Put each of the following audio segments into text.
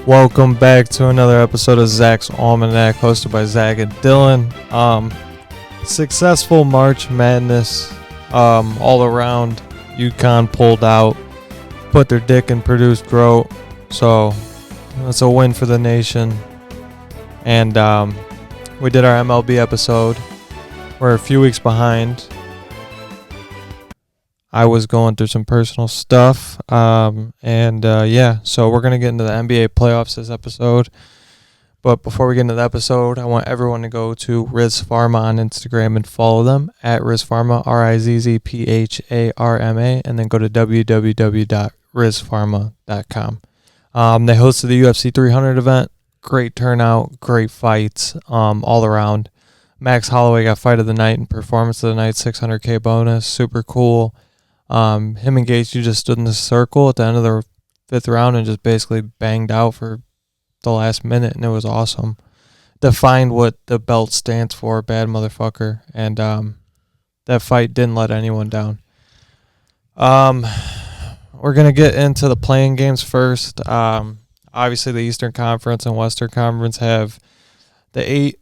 Welcome back to another episode of Zach's Almanac, hosted by Zach and Dillon. Successful March Madness all around. UConn pulled out, put their dick in Purdue's throat, so it's a win for the nation. And we did our MLB episode. We're a few weeks behind. I was going through some personal stuff, so we're going to get into the NBA playoffs this episode. But before we get into the episode, I want everyone to go to Riz Pharma on Instagram and follow them at Riz Pharma, RIZZPHARMA, and then go to www.rizpharma.com. They hosted the UFC 300 event. Great turnout, great fights all around. Max Holloway got fight of the night and performance of the night, $600K bonus, super cool. Him and Gaethje just stood in the circle at the end of the fifth round and just basically banged out for the last minute, and it was awesome. Defined what the belt stands for, bad motherfucker, and that fight didn't let anyone down. We're going to get into the playing games first. Obviously, the Eastern Conference and Western Conference have the 8,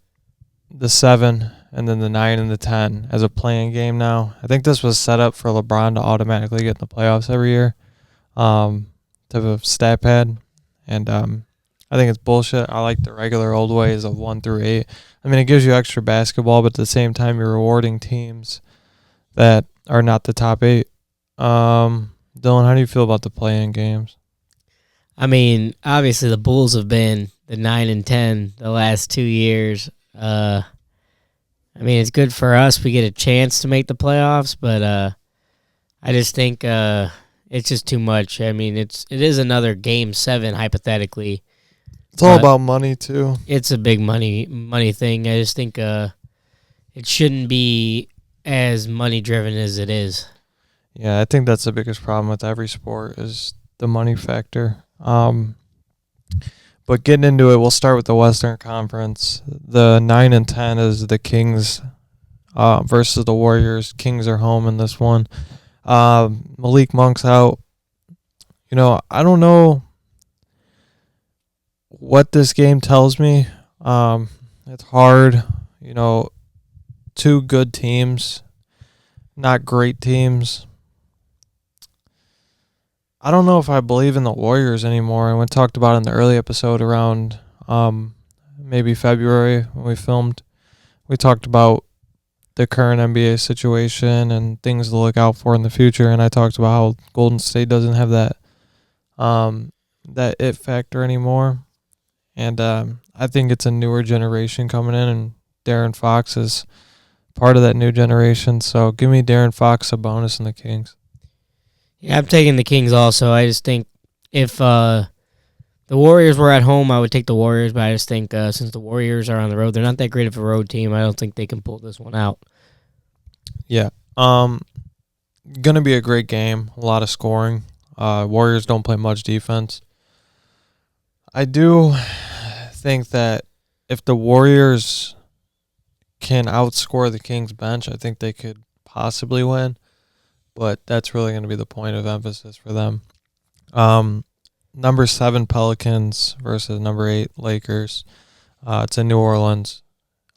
the 7, and then the 9 and the 10 as a playing game now. I think this was set up for LeBron to automatically get in the playoffs every year to have a stat pad. And I think it's bullshit. I like the regular old ways of 1 through 8. I mean, it gives you extra basketball, but at the same time, you're rewarding teams that are not the top 8. Dylan, how do you feel about the playing games? I mean, obviously the Bulls have been the 9 and 10 the last 2 years. I mean, it's good for us. We get a chance to make the playoffs, but I just think it's just too much. I mean, it is another Game 7, hypothetically. It's all about money, too. It's a big money thing. I just think it shouldn't be as money-driven as it is. Yeah, I think that's the biggest problem with every sport is the money factor. But getting into it, we'll start with the Western Conference. The 9 and 10 is the Kings versus the Warriors. Kings are home in this one. Malik Monk's out. You know, I don't know what this game tells me. It's hard. You know, 2 good teams, not great teams. I don't know if I believe in the Warriors anymore. And we talked about it in the early episode around maybe February when we filmed. We talked about the current NBA situation and things to look out for in the future. And I talked about how Golden State doesn't have that it factor anymore. And I think it's a newer generation coming in, and De'Aaron Fox is part of that new generation. So give me De'Aaron Fox a bonus in the Kings. Yeah, I'm taking the Kings also. I just think if the Warriors were at home, I would take the Warriors, but I just think since the Warriors are on the road, they're not that great of a road team. I don't think they can pull this one out. Yeah. Going to be a great game. A lot of scoring. Warriors don't play much defense. I do think that if the Warriors can outscore the Kings bench, I think they could possibly win. But that's really going to be the point of emphasis for them. Number 7 Pelicans versus number 8 Lakers. It's in New Orleans.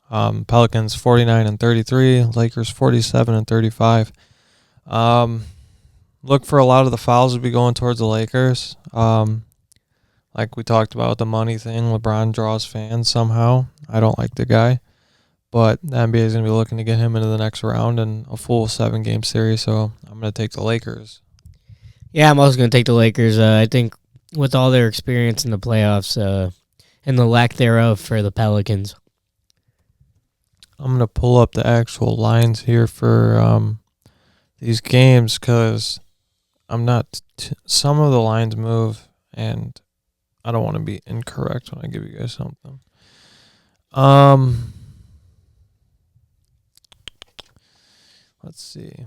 Pelicans 49-33, Lakers 47-35. Look for a lot of the fouls to be going towards the Lakers. Like we talked about the money thing, LeBron draws fans somehow. I don't like the guy. But the NBA is going to be looking to get him into the next round in a full 7-game series, so I'm going to take the Lakers. Yeah, I'm also going to take the Lakers. I think with all their experience in the playoffs and the lack thereof for the Pelicans. I'm going to pull up the actual lines here for these games because some of the lines move, and I don't want to be incorrect when I give you guys something. Let's see.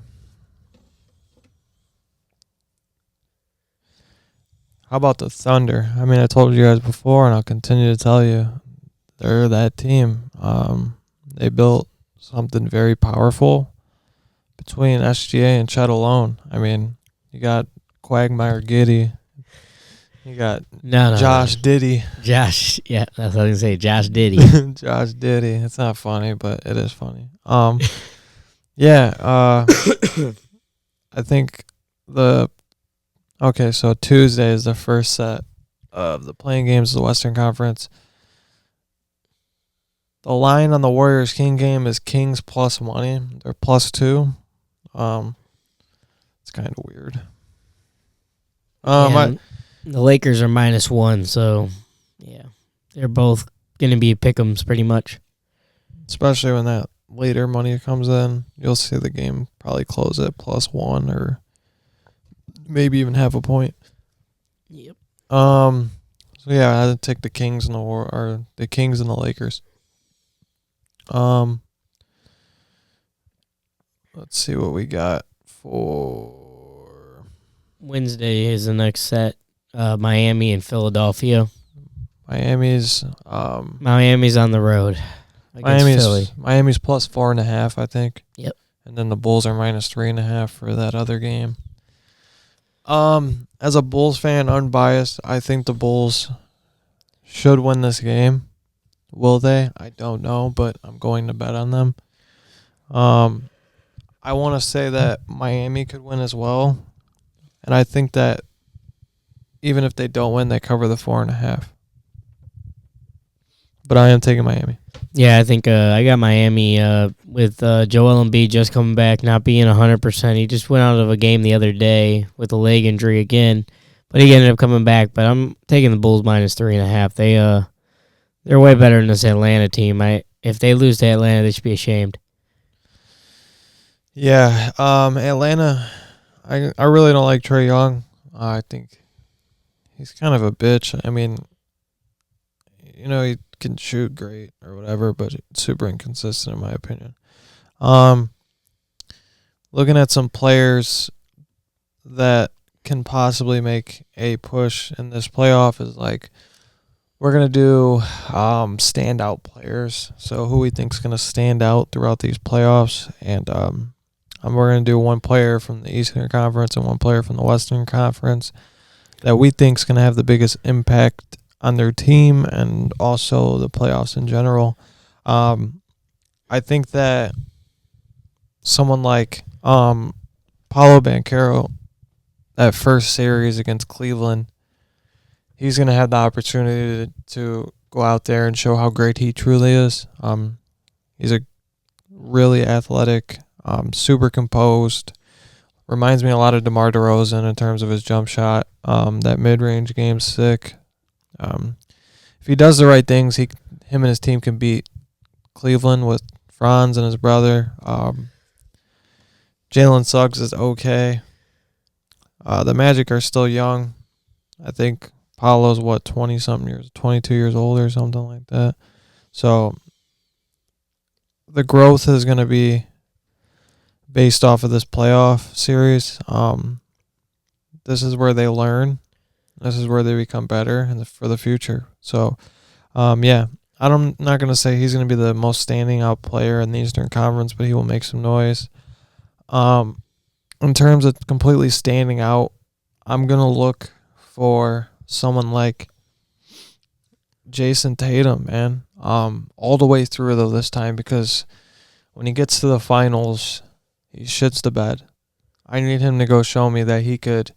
How about the Thunder? I mean, I told you guys before, and I'll continue to tell you, they're that team. They built something very powerful between SGA and Chet alone. I mean, you got Quagmire Giddy. You got No. Josh Diddy. Josh, yeah, that's what I was going to say. Josh Diddy. Josh Diddy. It's not funny, but it is funny. Yeah. I think so Tuesday is the first set of the playing games of the Western Conference. The line on the Warriors King game is Kings plus money. They're +2. It's kind of weird. The Lakers are -1, so yeah, they're both going to be pick'ems pretty much. Especially when that later money comes in, you'll see the game probably close at +1 or maybe even half a point. Yep. So yeah, I'd take the Kings and the Kings and the Lakers. Let's see what we got for Wednesday is the next set. Miami and Philadelphia. Miami's on the road against Philly. Miami's +4.5, I think. Yep. And then the Bulls are -3.5 for that other game. As a Bulls fan, unbiased, I think the Bulls should win this game. Will they? I don't know, but I'm going to bet on them. I want to say that Miami could win as well. And I think that even if they don't win, they cover the 4.5. But I am taking Miami. Yeah, I think I got Miami with Joel Embiid just coming back, not being 100%. He just went out of a game the other day with a leg injury again, but he ended up coming back. But I'm taking the Bulls -3.5. They're way better than this Atlanta team. If they lose to Atlanta, they should be ashamed. Yeah, Atlanta, I really don't like Trae Young. I think he's kind of a bitch. I mean, he can shoot great or whatever, but it's super inconsistent in my opinion. Looking at some players that can possibly make a push in this playoff is like, we're going to do standout players. So who we think is going to stand out throughout these playoffs. And we're going to do one player from the Eastern Conference and one player from the Western Conference that we think is going to have the biggest impact on their team and also the playoffs in general. I think that someone like Paolo Banchero, that first series against Cleveland, he's going to have the opportunity to go out there and show how great he truly is. He's a really athletic, super composed. Reminds me a lot of DeMar DeRozan in terms of his jump shot. That mid-range game's sick. If he does the right things, him and his team can beat Cleveland with Franz and his brother. Jalen Suggs is okay. The Magic are still young. I think Paolo's 20-something years, 22 years old or something like that. So the growth is going to be based off of this playoff series. This is where they learn. This is where they become better for the future. So, yeah, I'm not going to say he's going to be the most standing out player in the Eastern Conference, but he will make some noise. In terms of completely standing out, I'm going to look for someone like Jason Tatum, man, all the way through though this time, because when he gets to the finals, he shits the bed. I need him to go show me that he could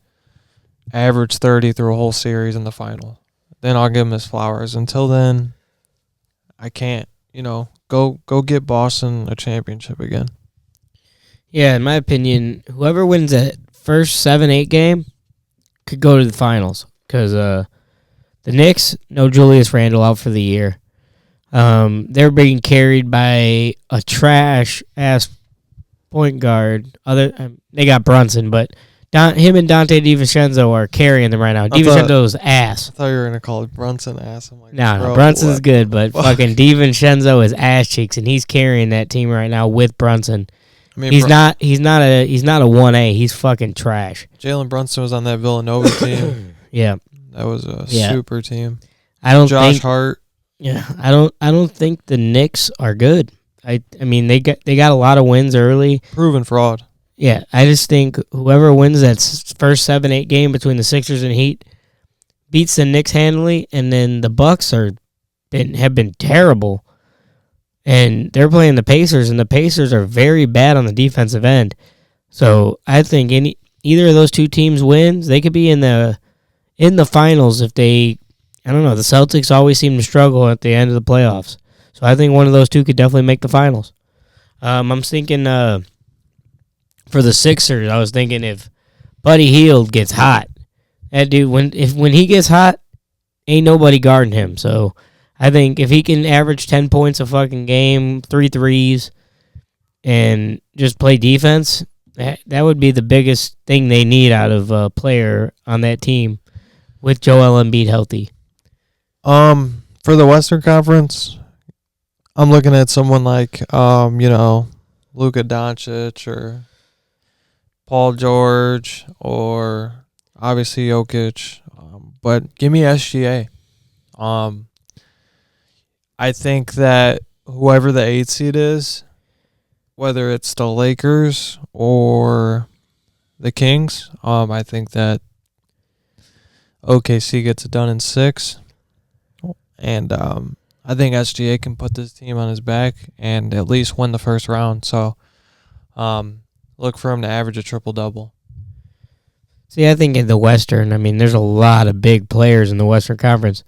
average 30 through a whole series in the final. Then I'll give him his flowers. Until then, I can't. Go get Boston a championship again. Yeah, in my opinion, whoever wins that first 7-8 game could go to the finals. Because the Knicks, no Julius Randle out for the year. They're being carried by a trash-ass point guard. They got Brunson, but him and Dante DiVincenzo are carrying them right now. DiVincenzo's ass. I thought you were going to call it Brunson ass. I'm like, no, Brunson's good, but fucking DiVincenzo is ass cheeks, and he's carrying that team right now with Brunson. I mean, he's not a 1A. He's fucking trash. Jalen Brunson was on that Villanova team. Yeah, that was a super team. Josh Hart. Yeah, I don't think the Knicks are good. I mean they got a lot of wins early. Proven fraud. Yeah, I just think whoever wins that first 7-8 game between the Sixers and Heat, beats the Knicks handily, and then the Bucks have been terrible. And they're playing the Pacers, and the Pacers are very bad on the defensive end. So I think either of those two teams wins, they could be in the finals if they. I don't know. The Celtics always seem to struggle at the end of the playoffs, so I think one of those two could definitely make the finals. I'm thinking for the Sixers, I was thinking if Buddy Hield gets hot, that dude when he gets hot, ain't nobody guarding him. So I think if he can average 10 points a fucking game, 3 threes, and just play defense, that would be the biggest thing they need out of a player on that team with Joel Embiid healthy. For the Western Conference, I'm looking at someone like, Luka Doncic or Paul George or obviously Jokic. But give me SGA. I think that whoever the 8 seed is, whether it's the Lakers or the Kings, I think that OKC gets it done in 6. And I think SGA can put this team on his back and at least win the first round. So look for him to average a triple-double. See, I think in the Western, I mean, there's a lot of big players in the Western Conference.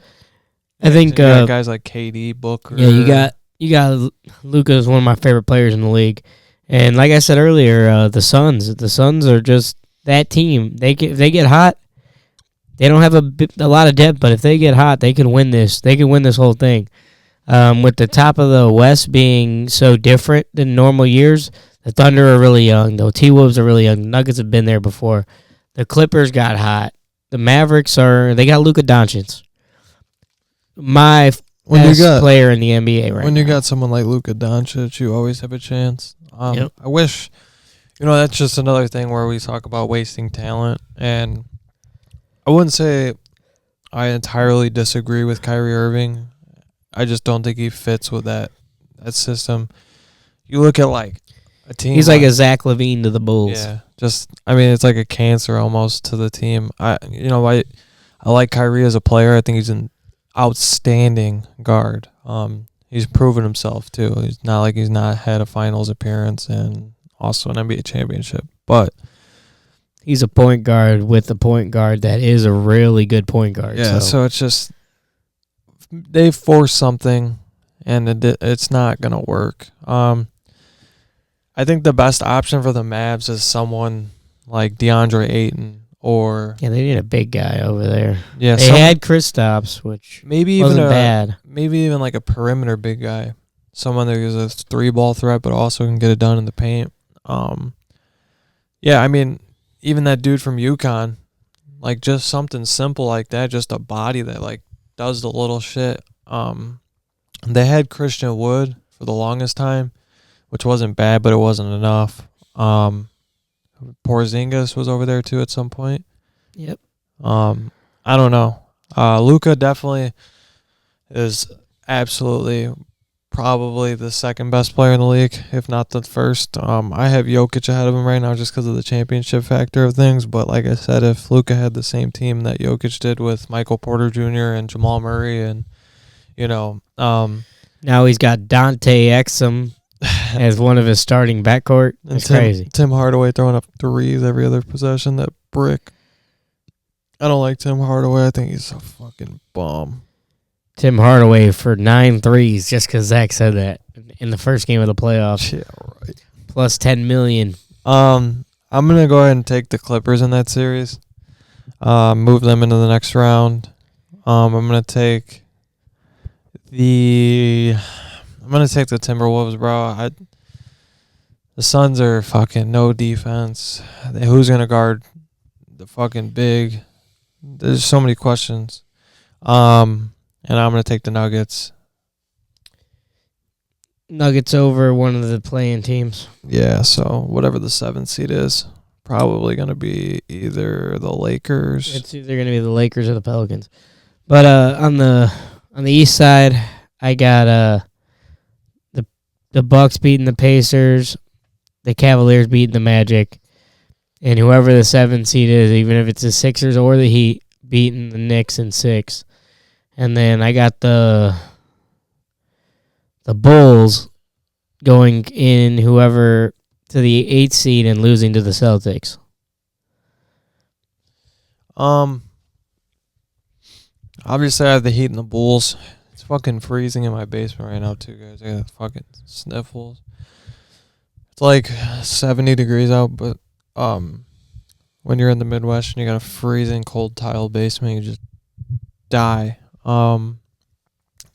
I think you got guys like KD, Booker. Yeah, you got Luka is one of my favorite players in the league. And like I said earlier, the Suns are just that team. If they get hot, they don't have a lot of depth, but if they get hot, they can win this. They can win this whole thing. With the top of the West being so different than normal years, the Thunder are really young. The T-Wolves are really young. The Nuggets have been there before. The Clippers got hot. The Mavericks they got Luka Doncic. My best player in the NBA right now. When you got someone like Luka Doncic, you always have a chance. Yep. I wish, that's just another thing where we talk about wasting talent, and I wouldn't say I entirely disagree with Kyrie Irving. I just don't think he fits with that system. You look at like a team. He's like a Zach LaVine to the Bulls. Yeah, it's like a cancer almost to the team. I like Kyrie as a player. I think he's an outstanding guard. He's proven himself too. He's not like he's not had a finals appearance and also an NBA championship, but he's a point guard with a point guard that is a really good point guard. Yeah, so it's just they force something, and it's not going to work. I think the best option for the Mavs is someone like DeAndre Ayton or... Yeah, they need a big guy over there. Yeah, they had Kristaps, which wasn't bad. Maybe even like a perimeter big guy. Someone that is a 3-ball threat but also can get it done in the paint. Yeah, I mean... Even that dude from UConn, like just something simple like that, just a body that like does the little shit. They had Christian Wood for the longest time, which wasn't bad, but it wasn't enough. Porzingis was over there too at some point. Yep. I don't know. Luka definitely is absolutely probably the second best player in the league, if not the first. I have Jokic ahead of him right now just because of the championship factor of things. But like I said, if Luka had the same team that Jokic did with Michael Porter Jr. and Jamal Murray, and now he's got Dante Exum as one of his starting backcourt. It's crazy. Tim Hardaway throwing up threes every other possession. That brick. I don't like Tim Hardaway. I think he's a fucking bum. Tim Hardaway for 9 threes just because Zach said that in the first game of the playoffs. Yeah, right. Plus $10 million. I'm going to go ahead and take the Clippers in that series. Move them into the next round. I'm going to take the Timberwolves, bro. The Suns are fucking no defense. Who's going to guard the fucking big? There's so many questions. And I'm going to take the Nuggets. Nuggets over one of the playing teams. Yeah, so whatever the 7th seed is, probably going to be either the Lakers. It's either going to be the Lakers or the Pelicans. But on the East side, I got the Bucks beating the Pacers, the Cavaliers beating the Magic, and whoever the 7th seed is, even if it's the Sixers or the Heat, beating the Knicks in 6. And then I got the Bulls going in whoever to the 8th seed and losing to the Celtics. Obviously, I have the Heat and the Bulls. It's fucking freezing in my basement right now, too, guys. I got fucking sniffles. It's like 70 degrees out, but when you're in the Midwest and you got a freezing cold tile basement, you just die. I'm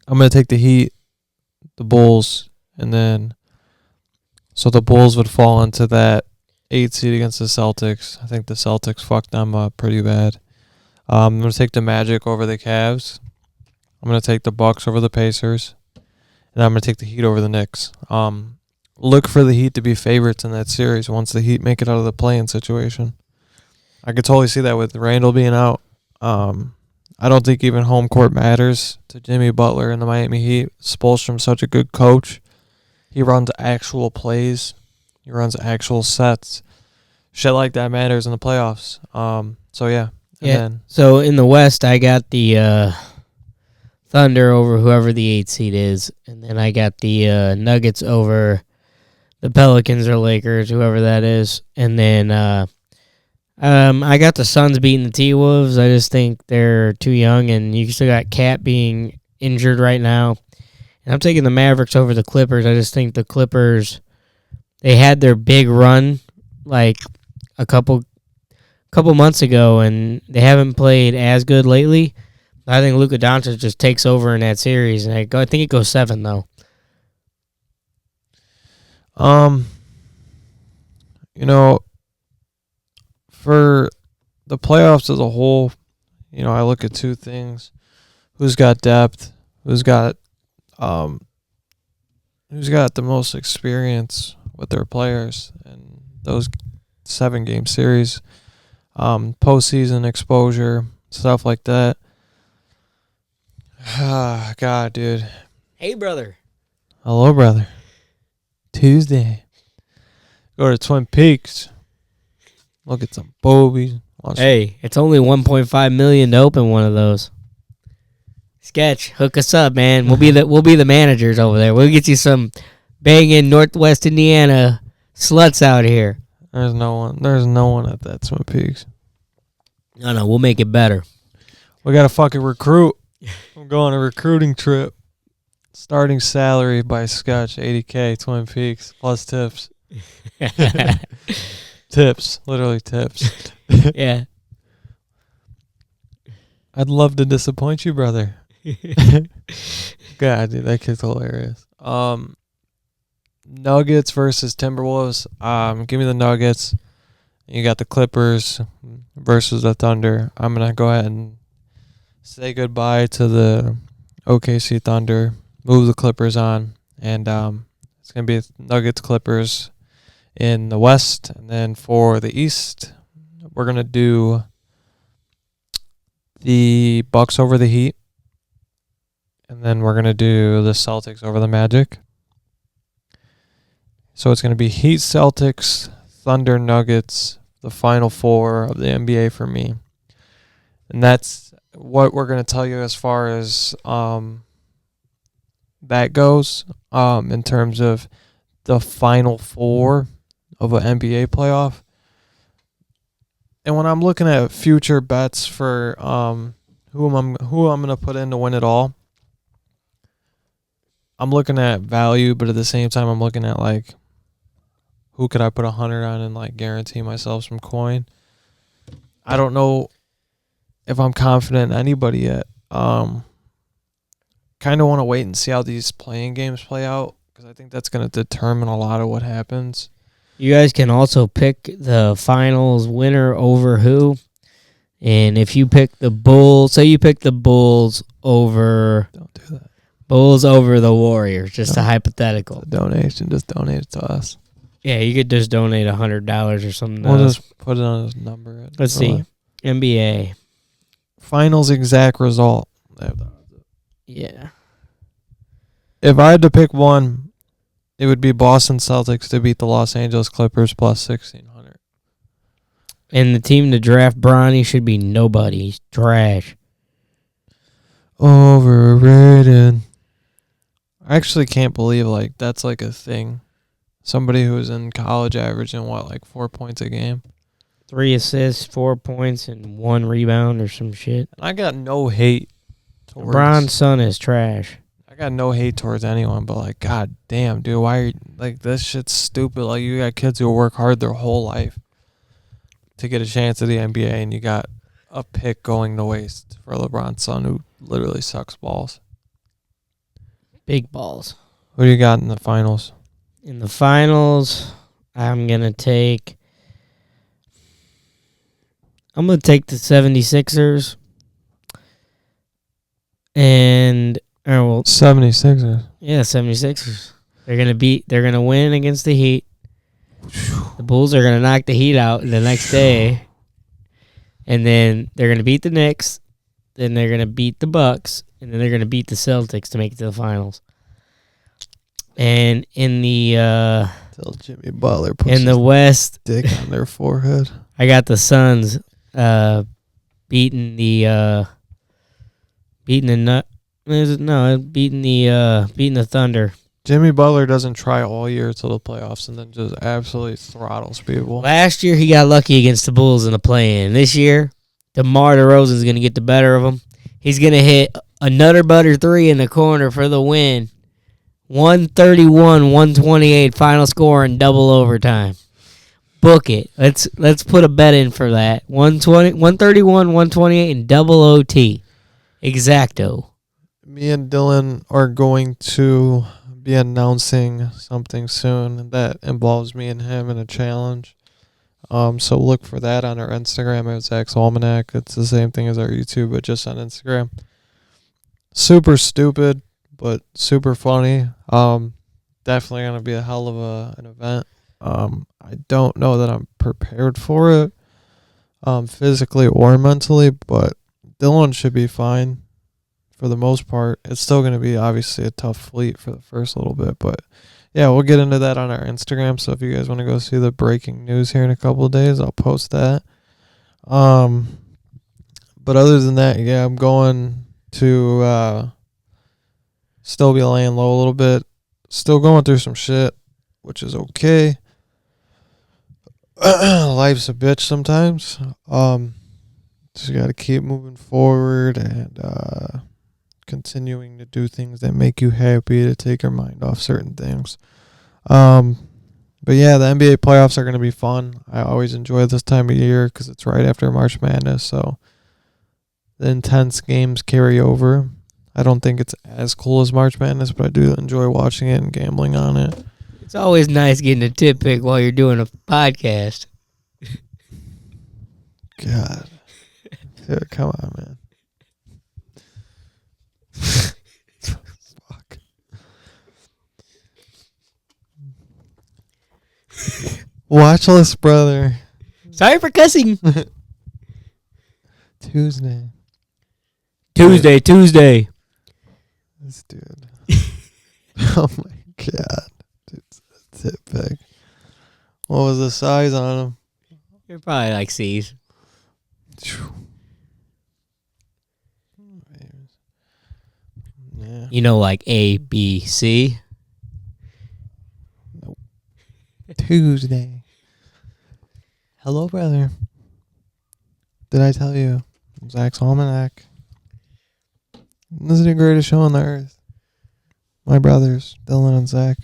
gonna take the Heat, the Bulls, and then so the Bulls would fall into that 8 seed against the Celtics. I think the Celtics fucked them up pretty bad. I'm going to take the Magic over the Cavs. I'm going to take the Bucks over the Pacers. And I'm going to take the Heat over the Knicks. Look for the Heat to be favorites in that series once the Heat make it out of the play-in situation. I could totally see that with Randall being out. I don't think even home court matters to Jimmy Butler and the Miami Heat. Spoelstrom's such a good coach. He runs actual plays. He runs actual sets. Shit like that matters in the playoffs. So, yeah. So in the West, I got the Thunder over whoever the 8 seed is. And then I got the Nuggets over the Pelicans or Lakers, whoever that is. And then I got the Suns beating the T-Wolves. I just think they're too young, and you still got Cat being injured right now. And I'm taking the Mavericks over the Clippers. I just think the Clippers, they had their big run like a couple months ago, and they haven't played as good lately. I think Luka Doncic just takes over in that series, and I think it goes 7 though. For the playoffs as a whole, I look at two things: who's got depth, who's got the most experience with their players, and those 7-game series, postseason exposure, stuff like that. God, dude. Hey, brother. Hello, brother. Tuesday. Go to Twin Peaks. Look at some boobies. Hey, it's only $1.5 million to open one of those. Sketch, hook us up, man. We'll be the managers over there. We'll get you some banging Northwest Indiana sluts out here. There's no one at that Twin Peaks. No, we'll make it better. We got to fucking recruit. I'm going on a recruiting trip. Starting salary by Sketch, $80K, Twin Peaks, plus tips. Tips, literally tips. Yeah. I'd love to disappoint you, brother. God, dude, that kid's hilarious. Nuggets versus Timberwolves. Give me the Nuggets. You got the Clippers versus the Thunder. I'm gonna go ahead and say goodbye to the OKC Thunder. Move the Clippers on, and it's gonna be Nuggets Clippers in the West, and then for the East, we're gonna do the Bucks over the Heat, and then we're gonna do the Celtics over the Magic. So it's gonna be Heat, Celtics, Thunder, Nuggets, the Final Four of the NBA for me, and that's what we're gonna tell you as far as that goes. In terms of the Final Four of an NBA playoff. And when I'm looking at future bets for who I'm going to put in to win it all, I'm looking at value, but at the same time I'm looking at like who could I put 100 on and like guarantee myself some coin. I don't know if I'm confident in anybody yet. Kind of want to wait and see how these playing games play out, because I think that's going to determine a lot of what happens. You guys can also pick the finals winner over who. And if you pick the Bulls, say you pick the Bulls over... Don't do that. Bulls over the Warriors, just a hypothetical. It's a donation, just donate it to us. Yeah, you could just donate $100 or something. We'll just put it on his number. Let's see. NBA. Finals exact result. Yeah. If I had to pick one, it would be Boston Celtics to beat the Los Angeles Clippers plus 1,600. And the team to draft Bronny should be nobody. He's trash. Overrated. I actually can't believe that's like a thing. Somebody who's in college averaging 4 points a game. 3 assists, 4 points, and 1 rebound or some shit. I got no hate towards LeBron's son is trash. I got no hate towards anyone, but god damn, dude, why are you, this shit's stupid. You got kids who work hard their whole life to get a chance at the NBA, and you got a pick going to waste for LeBron's son who literally sucks balls. Big balls. Who do you got in the finals? In the finals, I'm going to take the 76ers. And 76ers. Yeah, 76ers. They're going to win against the Heat. The Bulls are going to knock the Heat out the next day. And then they're going to beat the Knicks. Then they're going to beat the Bucks. And then they're going to beat the Celtics to make it to the finals. And in the Tell Jimmy Butler puts in the West, dick on their forehead. I got the Suns beating the Thunder. Jimmy Butler doesn't try all year till the playoffs and then just absolutely throttles people. Last year, he got lucky against the Bulls in the play-in. This year, DeMar DeRozan's going to get the better of him. He's going to hit another butter three in the corner for the win. 131-128 final score in double overtime. Book it. Let's put a bet in for that. 131-128 in double OT. Exacto. Me and Dillon are going to be announcing something soon that involves me and him in a challenge. So look for that on our Instagram at Zach's Almanac. It's the same thing as our YouTube, but just on Instagram. Super stupid, but super funny. Definitely gonna be a hell of an event. I don't know that I'm prepared for it, physically or mentally, but Dillon should be fine for the most part. It's still gonna be obviously a tough fleet for the first little bit, but yeah, we'll get into that on our Instagram. So if you guys want to go see the breaking news here in a couple of days, I'll post that. But other than that, yeah, I'm going to still be laying low a little bit. Still going through some shit, which is okay. Life's a bitch sometimes. Just got to keep moving forward and continuing to do things that make you happy, to take your mind off certain things. But yeah, the NBA playoffs are going to be fun. I always enjoy this time of year because it's right after March Madness, so the intense games carry over. I don't think it's as cool as March Madness, but I do enjoy watching it and gambling on it. It's always nice getting a tip pick while you're doing a podcast. God. Dude, come on, man. Fuck. Watchless brother. Sorry for cussing. Tuesday. Tuesday. This dude. Oh my god. Dude's a tip pick. What was the size on him? You're probably like C's. Yeah. You know, like A, B, C. Nope. Tuesday. Hello, brother. Did I tell you? Zach's Almanac. This is the greatest show on the earth. My brothers, Dillon and Zach.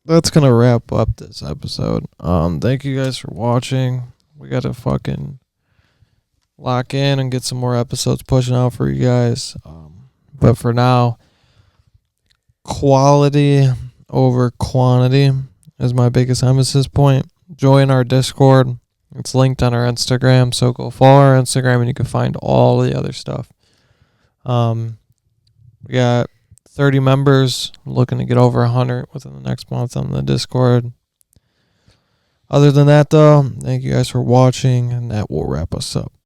That's gonna wrap up this episode. Thank you guys for watching. We gotta fucking lock in and get some more episodes pushing out for you guys. But for now, quality over quantity is my biggest emphasis point. Join our Discord. It's linked on our Instagram, so go follow our Instagram and you can find all the other stuff. We got 30 members. I'm looking to get over 100 within the next month on the Discord. Other than that, though, thank you guys for watching, and that will wrap us up.